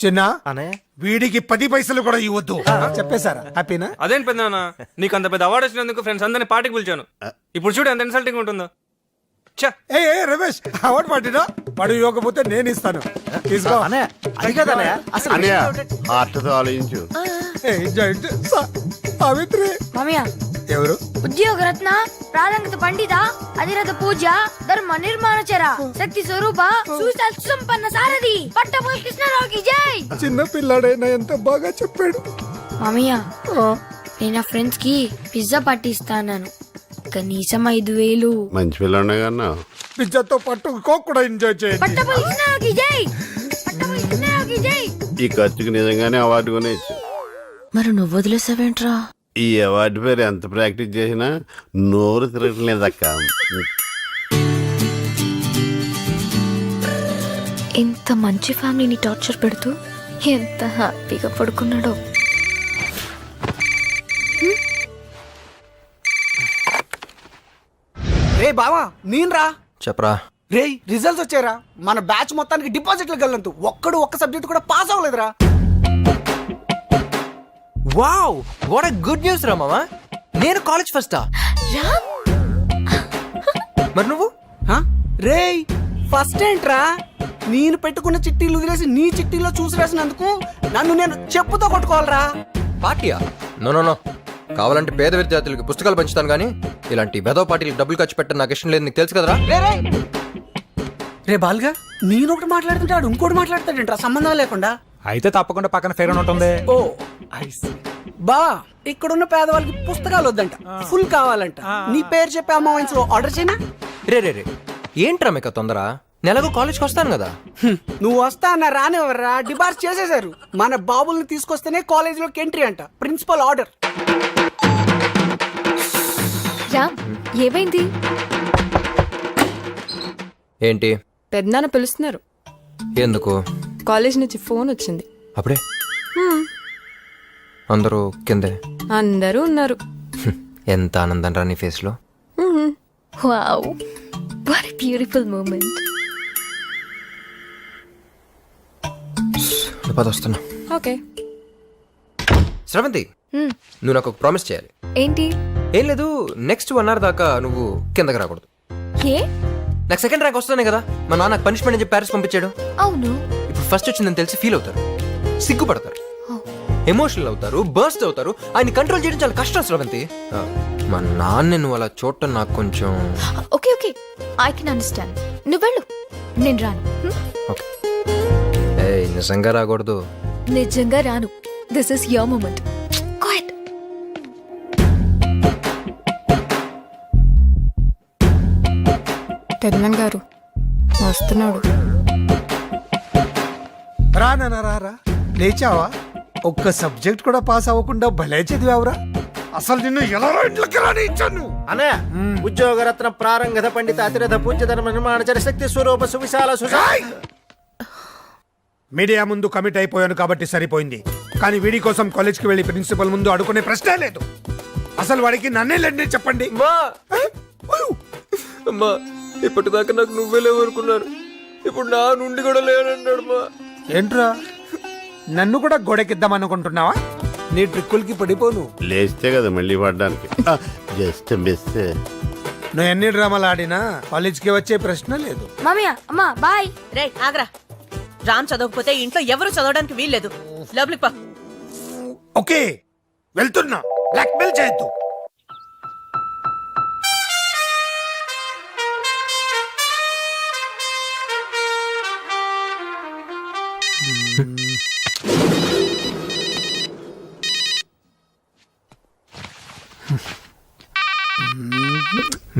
చిన్న. అన్నయ్య వీడికి 10 పైసలు కూడా ఇవ్వద్దు. చెప్పేశారా? హ్యాపీనా? అదేంటి పెద్దనాన్న, నీకు అంత పెద్ద అవార్డు వచ్చినందుకు ఫ్రెండ్స్ అందరినీ పార్టీకి పిలిచాను. ఇప్పుడు చూడు ఎంత ఇన్సల్టింగ్ ఉంటుందో. ఏ రమేష్, అవార్డు పార్టీనా? వాడు ఇవ్వకపోతే నేను ఇస్తాను. తీసుకో. అన్నయ్య అది కదా అన్నయ్య, అసలు అన్నయ్య ఆర్ట్తో ఆలోచించు. సావిత్రి మామయ్య, ఎవరు? ఉద్యోగరత్న ప్రారంగత పండిత అధిరథ పూజ ధర్మ నిర్మాణచర శక్తి స్వరూప సువిశాల సుసంపన్న సారథి పట్టభూషి కృష్ణారావుకి జై. చిన్న పిల్లాడైనా ఎంత బాగా చెప్పాడు. మామయ్య, నేను నా ఫ్రెండ్స్ కి పిజ్జా పార్టీ ఇస్తాను, కనీసం 5,000. మంచి పిల్లనే కన్నా. పిజ్జాతో పాటు కోక్ కూడా ఎంజాయ్ చేయండి. పట్టభూషి కృష్ణారావుకి జై. పట్టభూషి కృష్ణారావుకి జై. ఈ ఖర్చుకి నిజంగానే అవార్డు కొనేచ్చు. మరి నువ్వు వదిలేసావేంట్రా? ఈ అవార్డు పేరు ఎంత ప్రాక్టీస్ చేసినా నోరు తిరగట్లేదక్క. ఇంత మంచి ఫ్యామిలీని టార్చర్ పెడుతూ ఎంత హ్యాపీగా పడుకున్నాడో. రే బావా, నేనురా. చెప్పరా. రే రిజల్ట్స్ వచ్చారా? మన బ్యాచ్ మొత్తానికి డిపాజిట్లు గల్లంతు ఒక్క సబ్జెక్ట్ కూడా పాస్ అవ్వలేదురా. Wow what a good news రా మామా. నేను కాలేజ్ ఫస్టా? మరి నువ్వు? రే ఫస్ట్ ఏంట్రా? నేను పెట్టుకున్న చిట్టీలు వదిలేసి నీ చిట్టీలో చూసి రాసినందుకు నన్ను నేను చెప్పుతో కొట్టుకోవాలరా. పార్టీయా? No no no. కావాలంటే పేద విద్యార్థులకి పుస్తకాలు పంచుతాను కానీ ఇలాంటి బెదవ పార్టీలకు డబ్బులు ఖర్చు పెట్టడం నాకు ఇష్టం లేదు, నీకు తెలుసు కదరా. రే బాల్గా, నేను ఒకటి మాట్లాడుతుంటే ఆడు ఇంకోటి మాట్లాడతాడంట్రా సంబంధం లేకుండా. అయితే తప్పకుండా పక్కన ఫేర్ ఉంటుంది. ఓ బా, ఇక్కడున్న పేదవాళ్ళకి పుస్తకాలు వద్దంట, ఫుల్ కావాలంట. నీ పేరు చెప్పి అమ్మాయిన్స్ లో ఆర్డర్ చేయనా? రే రే రే ఏంట్రా మీకు తొందర? నెలకు కాలేజ్కి వస్తాను కదా. నువ్వు వస్తా అన్న రానివ్వర్రా, డిబార్స్ చేసేశారు. మన బాబుల్ని తీసుకొస్తేనే కాలేజ్ లోకి ఎంట్రీ అంట, ప్రిన్సిపల్ ఆర్డర్. రామ్, ఏమైంది? ఏంటి? పెద్దనాన్న పిలుస్తున్నారు. ఎందుకు? కాలేజ్ నుంచి ఫోన్ వచ్చింది. అప్పుడే అందరూ కిందే. అందరూ ఉన్నారు. ఎంత ఆనందం రా నీ ఫేస్లో. Wow, what a beautiful moment. పద వస్తున్నా. ఓకే. శ్రవంతి, నువ్వు నాకు ఒక ప్రామిస్ చేయాలి. ఏంటి? ఏం లేదు, నెక్స్ట్ 1 hour దాకా నువ్వు కిందకి రాకూడదు. ఏ? నాకు సెకండ్ ర్యాంక్ వస్తానే కదా మా నాన్న పనిష్మెంట్ అని చెప్పి ప్యారిస్ పంపించాడు. అవును. ఇప్పుడు ఫస్ట్ వచ్చిందని తెలిసి ఫీల్ అవుతారు, సిగ్గుపడతారు, ఎమోషనల్ అవుతారు, బర్స్ట్ అవుతారు. ఆయన కంట్రోల్ చేయడం చాలా కష్టం శ్రవంతి. మా నాన్న నువ్వు అలా చూడటం నాకు కొంచెం. Okay okay, I can understand. నువ్వు వెళ్ళు, నేను రాను. ఓకే. ఏయ్, నిజంగా రాకూడదు. నిజంగా రాను. This is your moment. Quiet. పెద్దనాన్న గారు వస్తున్నాడు. రా నాన్న, రా. లేచావా? ఒక్క సబ్జెక్ట్ కూడా పాస్ అవ్వకుండా భలే చదివావురా. అసలు నిన్ను ఎలా ఇంట్లోకి రానిచ్చాను? అన్నయ్య, ఉద్యోగరత్న ప్రారంగధ పండిత అతిరథ పూజ్య ధర్మ నిర్మాణచర శక్తి స్వరూప సువిశాల మీడియా ముందు కమిట్ అయిపోయాను కాబట్టి సరిపోయింది. కానీ వీడి కోసం కాలేజ్కి వెళ్ళి ప్రిన్సిపల్ ముందు అడుకునే ప్రశ్నే లేదు. అసలు వాడికి నన్నే లేండి చెప్పండి. అమ్మా, ఇప్పటిదాకా నాకు నువ్వే లేవనుకున్నాను, ఇప్పుడు నా నుండి కూడా లేనన్నాడు. మా ఏంట్రా, నన్ను కూడా గోడకిద్దాం అనుకుంటున్నావా? నీ ట్రిక్కులకి పడిపోను. లేస్తే కదా మళ్ళీ పడ్డానికి. Just miss. నువ్వు ఎన్ని డ్రామాలు ఆడినా కాలేజ్కి వచ్చే ప్రశ్న లేదు. మామయ్య, అమ్మా, బాయ్. రే ఆగ్రా. రామ్ చదవకపోతే ఇంట్లో ఎవరు చదవడానికి వీల్లేదు. లోపలికి పా. ఓకే, వెళ్తున్నా. బ్లాక్మెయిల్ చేయొద్దు.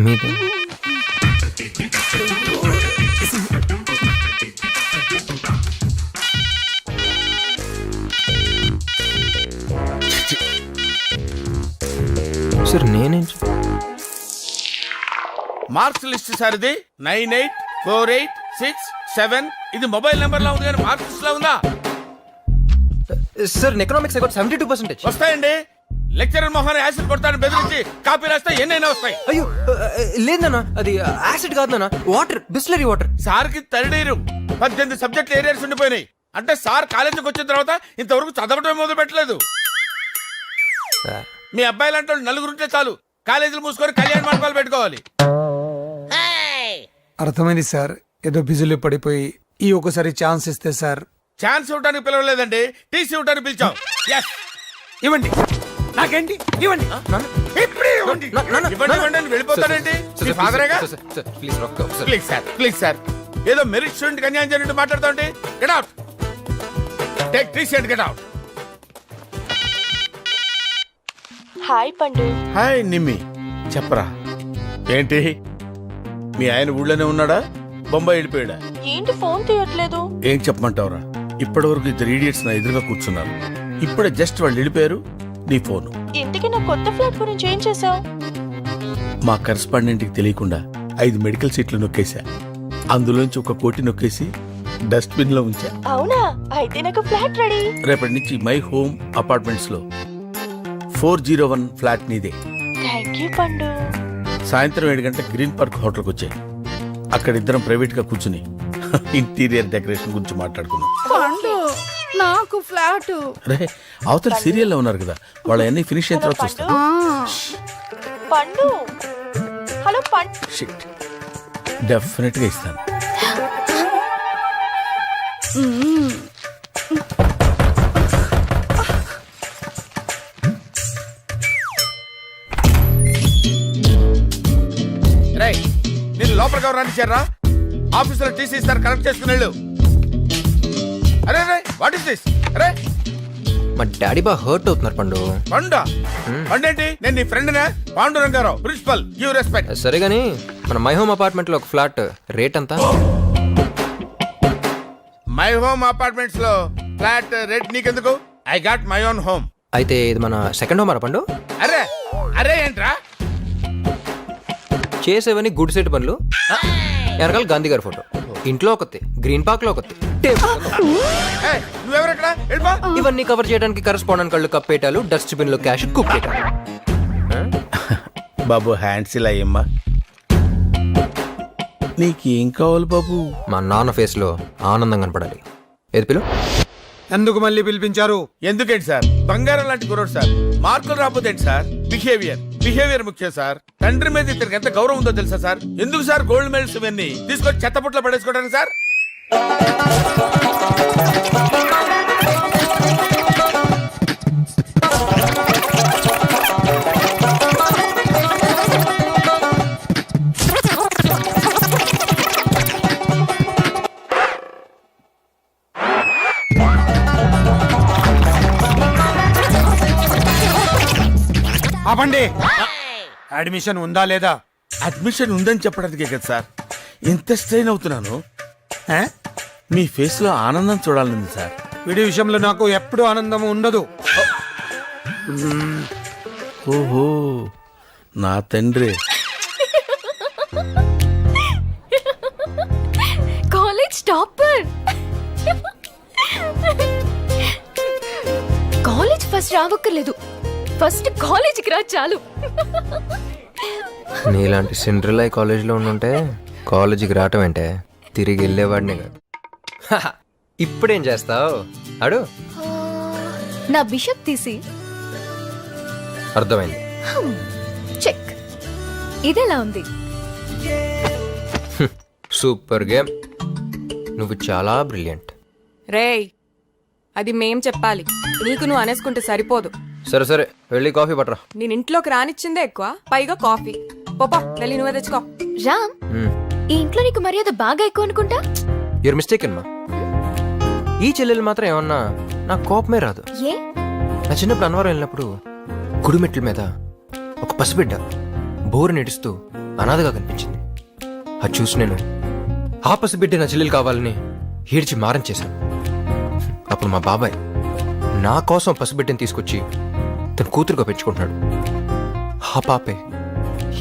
మీద సార్ నేనేం మార్క్స్ లిస్ట్ సార్ ఇది 984867. ఇది మొబైల్ నెంబర్ లా ఉంది కానీ మార్క్స్ లిస్ట్ లా ఉందా? Sir economics 72%. వస్తాయండి. లెక్చరర్ మొహాన్ని యాసిడ్ కొడతాను బెదిరించి కాపీ రాస్తే ఎన్నైనా వస్తాయి. అయ్యో లేదన్నా, అది యాసిడ్ కాదు నాన్న, వాటర్, బిస్లరీ వాటర్. సార్ కి థర్డ్ ఇయర్ 18 సబ్జెక్టులు ఏరియాస్ ఉండిపోయినాయి. అంటే సార్ కాలేజీకి వచ్చిన తర్వాత ఇంతవరకు చదవటం మొదలు పెట్టలేదు. మీ అబ్బాయి లాంటి వాళ్ళు నలుగురుంటే చాలు, కాలేజీలు మూసుకొని కళ్యాణ మండపాలు పెట్టుకోవాలి. అర్థమైంది సార్, ఏదో బిజీలో పడిపోయి ఈ ఒకసారి ఛాన్స్ ఇస్తే సార్. ఛాన్స్ ఇవ్వడానికి పిలవలేదండి, టీసీ ఇవ్వడానికి పిలిచాం. ఇవ్వండి, నాకేంటి ఇవ్వండి. ఇప్పుడే ఇవ్వండి. ఇవ్వండి అని వెళ్ళిపోతాడండి. మీ ఫాదరేగా? Please sir, please sir. ఏదో మెరిట్ స్టూడెంట్ అన్యాయం జరిగినట్టు మాట్లాడుతాండి. Get out. Take TC and get out. Hi Pandu. Hi Nimmi, చెప్పరా ఏంటి? మీ ఆయన ఊళ్ళోనే ఉన్నాడా, బొంబాయి వెళ్ళిపోయాడా? ఏంటి ఫోన్ తీయట్లేదు? ఏం చెప్పమంటావురా? ఇప్పటి వరకు 2 idiots నా ఎదురుగా కూర్చున్నారు. ఇప్పుడే జస్ట్ వాళ్ళు వెళ్ళిపోయారు. నీ ఫోను. ఇంతకీ నా కొత్త ఫ్లాట్ గురించి ఏం చేసావు? మా కరెస్పాండెంట్ కి తెలియకుండా 5 మెడికల్ సీట్లు నొక్కేశా. అందులోంచి 1 కోటి నొక్కేసి డస్ట్ బిన్ లో ఉంచా. అవునా? అయితే నాకు ఫ్లాట్ రెడీ. రేపటి నుంచి మై హోమ్ అపార్ట్మెంట్స్ లో 401 ఫ్లాట్ నీదే. థ్యాంక్ యూ పండు. సాయంత్రం 7 గంటలకు గ్రీన్ పార్క్ హోటల్కి వచ్చాయి. అక్కడ ఇద్దరం ప్రైవేట్ గా కూర్చుని ఇంటీరియర్ డెకరేషన్ గురించి మాట్లాడుకున్నాం. నాకు ఫ్లాట్. రే, అవతల సీరియల్లో ఉన్నారు కదా, వాళ్ళన్నీ ఫినిష్ అయిన తర్వాత చూస్తాను. పండు, హలో పండు. షిట్, డెఫినెట్ గా ఇస్తాను. నేను లోపలికి ఎవరు రానిచ్చారా? ఆఫీసులో టీసీ ఇస్తారు, కరెక్ట్ చేసుకుని వెళ్ళు. అరే రే, వాట్ ఇస్ దిస్? అరే, మా డాడీ బాగా హర్ట్ అవుతున్నారు పండు. పండా? పండేంటి? నేను నీ ఫ్రెండ్నే, పాండురంగారావు, ప్రిన్సిపల్. Give respect. సరే గానీ మన మై హోమ్ అపార్ట్మెంట్ లో ఒక ఫ్లాట్ రేట్ ఎంత? మై హోమ్ అపార్ట్మెంట్స్ లో ఫ్లాట్ రేట్ నీకెందుకు? I got my own home. అయితే ఇది మన సెకండ్ హోమ్ అరా పండు? అరే అరే, ఏంట్రా చేసేవని గుడ్ సెట్ పనులు. వెనకాల గాంధీ గారి ఫోటో, ఇంట్లో ఒకటి, గ్రీన్ పార్క్ లో ఒకటి, టేబుల్ కింద ఒకటి. నువ్వెవరెక్కడ వెళ్ళిపో. ఇవన్నీ కవర్ చేయడానికి కరెస్పాండెంట్ కళ్ళు కప్పేటాలు, డస్ట్బిన్ లో క్యాష్ కుప్పేటాలు. బాబు హ్యాండ్స్ ఇలా అయ్యమ్మా. నీకేం కావాలి బాబు? మా నాన్న ఫేస్ లో ఆనందం కనపడాలి. ఏది పిలు? ఎందుకు మళ్ళీ పిలిపించారు? ఎందుకేంటి సార్, బంగారం లాంటి కుర్రోడు సార్. మార్కులు రాకపోతే ఏంటి సార్, బిహేవియర్ ముఖ్యం సార్. తండ్రి మీద ఇతనికి ఎంత గౌరవం ఉందో తెలుసా సార్? ఎందుకు సార్ గోల్డ్ మెడల్స్ ఇవన్నీ తీసుకొచ్చి చెత్తపుట్లో పడేసుకోవడానికి సార్? ఆపండి. అడ్మిషన్ ఉందా లేదా? అడ్మిషన్ ఉందని చెప్పడానికే కదా సార్ ఎంత స్ట్రెయిన్ అవుతున్నాను. ఆ? మీ ఫేస్ లో ఆనందం చూడాలని సార్. వీడి విషయంలో నాకు ఎప్పుడు ఆనందం ఉండదు. ఓహో, నా తండ్రి. College topper. కాలేజ్ ఫస్ట్ రావక్కర్లేదు, ఫస్ట్ కాలేజీకి రా చాలు. నీలాంటి సిండ్రిలై కాలేజీలో ఉండుంటే కాలేజీకి రావటం అంటే తిరిగి వెళ్ళేవాడినే కాదు. ఇప్పుడేం చేస్తావు అడు? నా బిషప్ తీసి అర్థమైంది. చెక్. ఇదెలా ఉంది? Super game. నువ్వు చాలా బ్రిలియంట్. రేయ్, అది మేం చెప్పాలి, నీకు నువ్వు అనేసుకుంటే సరిపోదు. సరే సరే, వెళ్ళి కాఫీ పట్టరా. నేను ఇంట్లోకి రానిచ్చిందే ఎక్కువ, పైగా కాఫీ. పోపా, వెళ్ళి నువ్వే తెచ్చుకో. రామ్, ఈ ఇంట్లో నీకు మర్యాద బాగా ఎక్కువ అనుకుంటా. యూర్ మిస్టేక్ అమ్మా. ఈ చెల్లెలు మాత్రం ఏమన్నా నాకు కోపమే రాదు. ఏ? నా చిన్నప్పుడు అన్నవరం వెళ్ళినప్పుడు గుడిమెట్ల మీద ఒక పసిబిడ్డ బోరు నెడుస్తూ అనాథగా కనిపించింది. అది చూసి నేను ఆ పసిబిడ్డ నా చెల్లెలు కావాలని ఏడ్చి మారం చేశాను. అప్పుడు మా బాబాయ్ నా కోసం పసిబిడ్డని తీసుకొచ్చి తన కూతురుగా పెంచుకుంటున్నాడు. ఆ పాపే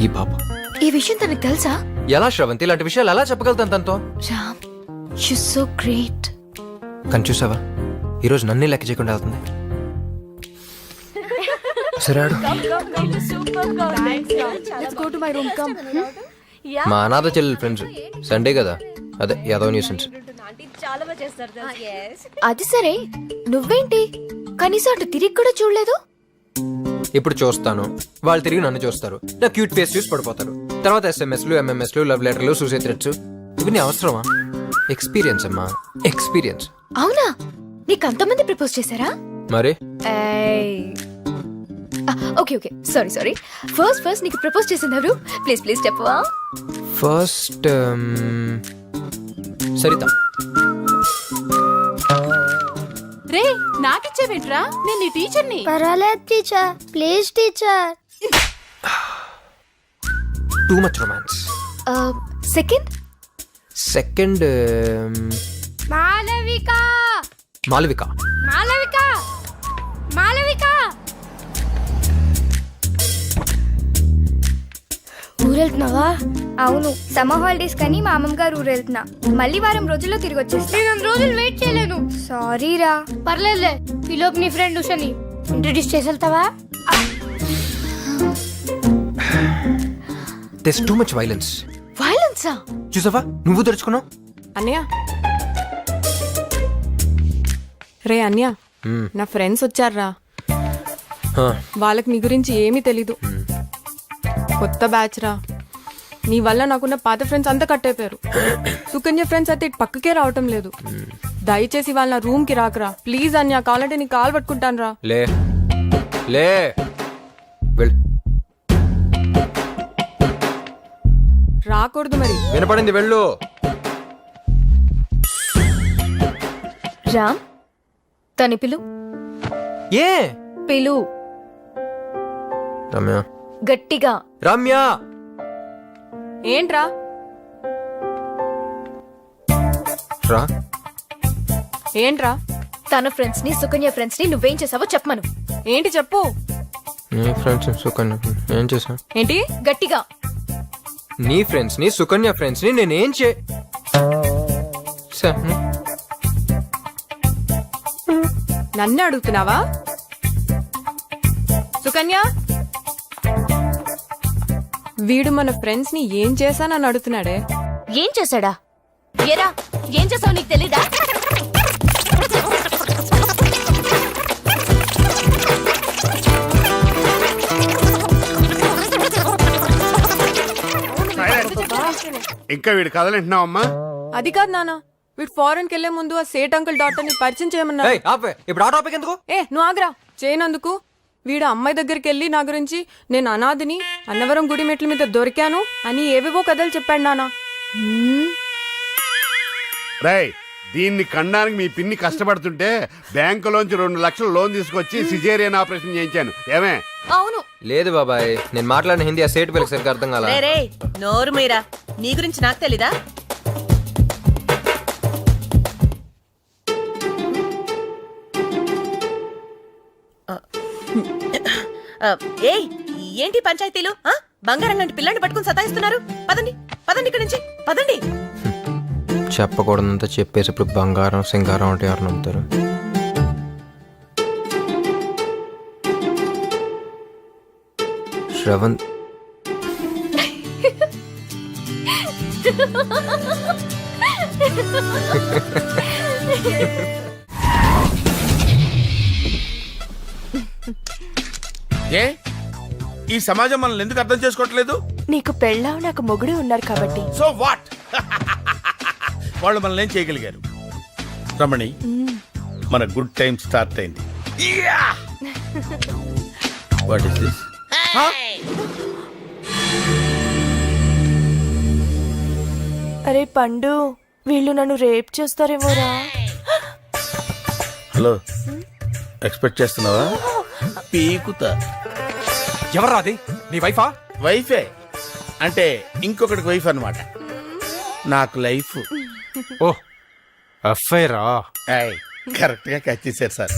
ఈ పాప. ఈ విషయం తనకు తెలుసా? ఎలా శ్రవంతి, ఇలాంటి విషయాలు ఎలా చెప్పగలుగుతాను తనతో? Ram, you so great. కానీ చూసావా, ఈరోజు నన్నే లెక్క చేయకుండా వెళ్తుంది. సరే ఆడు. మా అనాథ చెల్లెలు ఫ్రెండ్స్ సండే కదా, అదే యాదవ్ న్యూసెన్స్. అది సరే, నువ్వేంటి కనీసం అటు తిరిగి కూడా చూడలేదు? ఇప్పుడు చూస్తాను, వాళ్ళు తిరిగి నన్ను చూస్తారు, నా క్యూట్ ఫేస్ చూసి పడిపోతారు. తర్వాత ఎస్ఎంఎస్లు, ఎంఎంఎస్లు, లవ్ లెటర్లు, సూసైడ్ థ్రెట్స్. ఇవన్నీ అవసరమా? ఎక్స్పీరియన్స్ అమ్మా, ఎక్స్పీరియన్స్. అవునా? నీకు అంతమంది ప్రపోజ్ చేశారా? మరి okay okay, sorry sorry. First నీకు ప్రపోజ్ చేసింది ఎవరు? ప్లీజ్ ప్లీజ్ చెప్పవా? ఫస్ట్ సరిత. రే, నాకిచ్చేవేంట్రా? నేను నీ టీచర్ని. పర్వాలేదు teacher, please teacher. Too much romance. Second Malavika. Malavika. Malavika. Malavika. ఊరెళ్తున్నావా? అవును, సమ్మర్ హాలిడేస్ కానీ మా అమ్మమ్మ గారు ఊరు వెళ్తున్నా. మళ్ళీ వారం రోజుల్లో తిరిగి వచ్చేస్తా. నేను 2 రోజులు వెయిట్ చేయలేను. సారీ రా. పర్లేదులే, ఈలోపు నీ ఫ్రెండ్ ఉషని ఇంట్రడ్యూస్ చేసి వెళ్తావా? This too much violence. వైలెన్సా? చూసావా, నువ్వు తెరుచుకున్నావు. అన్నయ్య, రే అన్నయ్య, నా ఫ్రెండ్స్ వచ్చారా. వాళ్ళకి నీ గురించి ఏమీ తెలీదు. కొత్త బ్యాచ్ రా. నీ వల్ల నాకున్న పాత ఫ్రెండ్స్ అంతా కట్ అయిపోయారు. సుకన్య ఫ్రెండ్స్ అయితే ఇటు పక్కకే రావటం లేదు. దయచేసి వాళ్ళ నా రూమ్ కి రాకరా ప్లీజ్. అన్య కావాలంటే నీ కాల్ పట్టుకుంటాను రా. లే లే వెళ్ళు. రాకూడదు మరి. వినపడింది, వెళ్ళు. రామ్, తని పిలు. ఏ పిలు రమ్య. గట్టిగా. రమ్య. ఏంట్రా? రా. ఏంట్రా? తన ఫ్రెండ్స్ ని, సుకన్య ఫ్రెండ్స్ ని నువ్వేం చేసావో చెప్పమను. ఏంటి చెప్పు. నీ ఫ్రెండ్స్ సుకన్య ఏం చేసా? ఏంటి? గట్టిగా. నీ ఫ్రెండ్స్ ని సుకన్య ఫ్రెండ్స్ ని నేనేం చే నన్నే అడుగుతున్నావా సుకన్య? వీడు మన ఫ్రెండ్స్ ని ఏం చేశానని అడుగుతున్నాడే. ఏం చేశాడా? ఏరా ఏం చేసావు నీకు తెలీదా? ఇంకా వీడు కదలంటున్నావమ్మా? అది కాదు నాన్న, వీడు ఫారెన్ కి వెళ్లే ముందు ఆ సేట్ అంకుల్ డాక్టర్ ని పరిచయం చేయమన్నా. ఇప్పుడు ఆ టాపిక్ ఎందుకు? నువ్వు ఆగ్రా చేయనందుకు. వీడు అమ్మాయి దగ్గరికి వెళ్ళి నా గురించి నేను అనాథిని, అన్నవరం గుడి మెట్ల మీద దొరికాను అని ఏవేవో కథలు చెప్పాడు నాన్న. రేయ్, దీన్ని కనడానికి మీ పిన్ని కష్టపడుతుంటే బ్యాంకులోంచి 2 లక్షలు లోన్ తీసుకొచ్చి సిజేరియన్ ఆపరేషన్ చేయించాను. ఏమే? అవును. లేదు బాబాయ్, నేను మాట్లాడిన హిందీ ఆ సేట్ పిల్లకి సరిగ్గా అర్థం కాల. రే నోరు మీరా, నీ గురించి నాకు తెలీదా? ఏయ్ ఏంటి పంచాయతీలు? బంగారం లాంటి పిల్లని పట్టుకుని సతాయిస్తున్నారు. పదండి పదండి ఇక్కడి నుంచి పదండి. చెప్పకూడదంతా చెప్పేసి ఇప్పుడు బంగారం సింగారం అంటే ఎవరు నమ్ముతారు? శ్రవణ్ ఏ ఈ సమాజం మనల్ని ఎందుకు అర్థం చేసుకోవట్లేదు? నీకు పెళ్ళాం నాకు మొగుడు ఉన్నారు కాబట్టి. So what? వాళ్ళు మనల్ని ఏం చేయగలిగారు? రమణి, మన గుడ్ టైం స్టార్ట్ అయింది. What is this? అరే పండు, వీళ్ళు నన్ను రేప్ చేస్తారేమోరా. హలో, ఎక్స్పెక్ట్ చేస్తున్నావా? పీకుతా. ఎవర్రా అది? నీ వైఫా? వైఫే అంటే ఇంకొకటికి వైఫ్ అన్నమాట. నాకు లైఫ్. ఓ అఫైరా? కరెక్ట్ గా క్యాచ్ చేశారు సార్,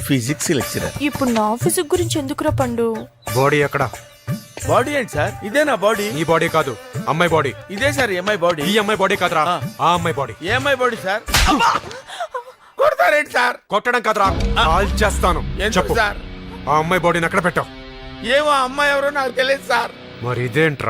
ఫిజిక్స్ లెక్చరర్. ఇప్పుడు నా ఫిజిక్ గురించి ఎందుకురా పండు? బాడీ ఎక్కడ? బాడీ ఏంటి సార్? ఇదే నా బాడీ. నీ బాడీ కాదు, అమ్మాయి బాడీ. ఇదే సార్ అమ్మాయి బాడీ. ఈ అమ్మాయి బాడీ కాదురా, ఆ అమ్మాయి బాడీ. ఏ అమ్మాయి బాడీ సార్? కొడతారేంటి సార్? కొట్టడం కాదురా, కాల్ చేస్తాను. ఎందుకు చెప్పు, సార్? ఆ అమ్మాయి బాడీని ఎక్కడ పెట్టావు? ఏమో అమ్మాయి ఎవరో నాకు తెలియదు సార్. మరి ఇదేంట్రా?